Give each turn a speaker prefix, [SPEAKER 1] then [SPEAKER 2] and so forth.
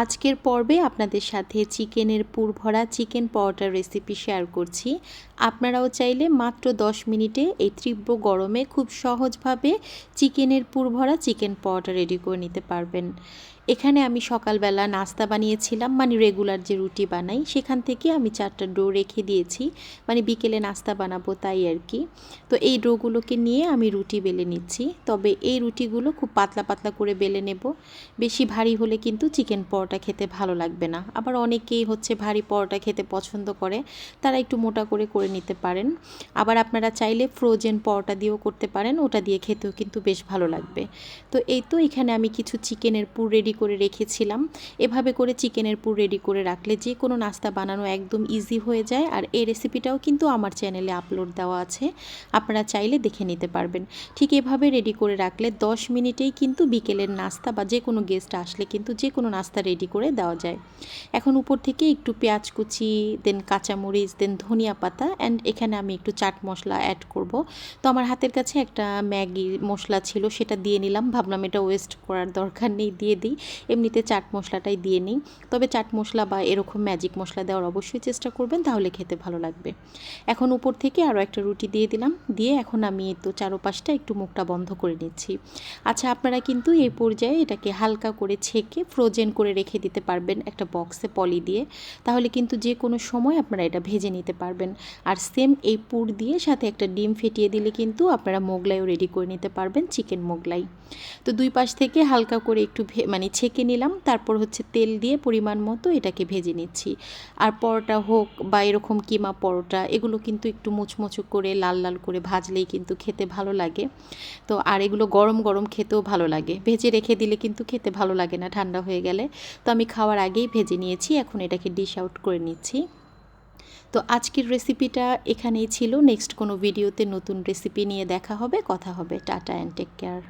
[SPEAKER 1] আজকের পর্বে আপনাদের সাথে চিকেনের পুরভরা চিকেন পরোটার রেসিপি শেয়ার করছি। আপনারাও চাইলে মাত্র 10 মিনিটে এই তীব্র গরমে খুব সহজভাবে চিকেনের পুরভরা চিকেন পরোটা রেডি করে নিতে পারবেন। এখানে আমি সকালবেলা নাস্তা বানিয়েছিলাম, মানে রেগুলার যে রুটি বানাই সেখান থেকে আমি 4টা ডো রেখে দিয়েছি, মানে বিকেলে নাস্তা বানাবো তাই আর কি। তো এই ডোগুলোকে নিয়ে আমি রুটি বেলে নিচ্ছি, তবে এই রুটিগুলো খুব পাতলা পাতলা করে বেলে নেব। বেশি ভারী হলে কিন্তু চিকেন পরোটা খেতে ভালো লাগবে না। আবার অনেকেই ভারী পরোটা খেতে পছন্দ করে, তারা একটু মোটা করে করে নিতে পারেন। আবার আপনারা চাইলে ফ্রোজেন পরোটা দিয়েও করতে পারেন, ওটা দিয়ে খেতেও কিন্তু বেশ ভালো লাগবে। তো এই তো এখানে আমি কিছু চিকেনের পুর রেডি করে রেখেছিলাম। এভাবে করে চিকেনের পুর রেডি করে রাখলে যে কোনো নাস্তা বানানো একদম ইজি হয়ে যায়। আর এই রেসিপিটাও কিন্তু আমার চ্যানেলে আপলোড দেওয়া আছে, আপনারা চাইলে দেখে নিতে পারবেন। ঠিক এভাবে রেডি করে রাখলে 10 মিনিটেই কিন্তু বিকেলের নাস্তা বা যে কোনো গেস্ট আসলে কিন্তু যে কোনো নাস্তা রেডি করে দেওয়া যায়। এখন উপর থেকে একটু পেঁয়াজ কুচি, দেন কাঁচামরিচ, দেন ধনিয়া পাতা অ্যান্ড এখানে আমি একটু চাট মশলা অ্যাড করব। তো আমার হাতের কাছে একটা ম্যাগি মশলা ছিল, সেটা দিয়ে নিলাম। ভাবলাম এটা ওয়েস্ট করার দরকার নেই, দিয়ে দিই। এমনিতে চাট মশলাটাই দিয়ে নিই, তবে চাট মশলা বা এরকম ম্যাজিক মশলা দেওয়ার অবশ্যই চেষ্টা করবেন, তাহলে খেতে ভালো লাগবে। এখন উপর থেকে আরও একটা রুটি দিয়ে দিলাম, দিয়ে এখন আমি তো চারোপাশটা একটু মুখটা বন্ধ করে নিচ্ছি। আচ্ছা, আপনারা কিন্তু এই পর্যায়ে এটাকে হালকা করে ছেঁকে ফ্রোজেন করে রেখে দিতে পারবেন একটা বক্সে পলি দিয়ে, তাহলে কিন্তু যে কোনো সময় আপনারা এটা ভেজে নিতে পারবেন। আর সেম এই পুর দিয়ে সাথে একটা ডিম ফেটিয়ে দিলে কিন্তু আপনারা মোগলাইও রেডি করে নিতে পারবেন, চিকেন মোগলাই। তো দুই পাশ থেকে হালকা করে একটু ছেঁকে নিলাম, তারপর তেল দিয়ে পরিমাণ মতো এটাকে ভেজে নিচ্ছি। আর পরোটা হোক বা এরকম কিমা পরোটা, এগুলো কিন্তু একটু মুচমুচু করে লাল লাল করে ভাজলেই কিন্তু খেতে ভালো লাগে। তো আর এগুলো গরম গরম খেতেও ভালো লাগে, ভেজে রেখে দিলে কিন্তু খেতে ভালো লাগে না ঠান্ডা হয়ে গেলে। তো আমি খাওয়ার আগেই ভেজে নিয়েছি, এখন এটাকে ডিশ আউট করে নিচ্ছি। তো আজকের রেসিপিটা এখানেই ছিল। নেক্সট কোনো ভিডিওতে নতুন রেসিপি নিয়ে দেখা হবে, কথা হবে। Tata and take care.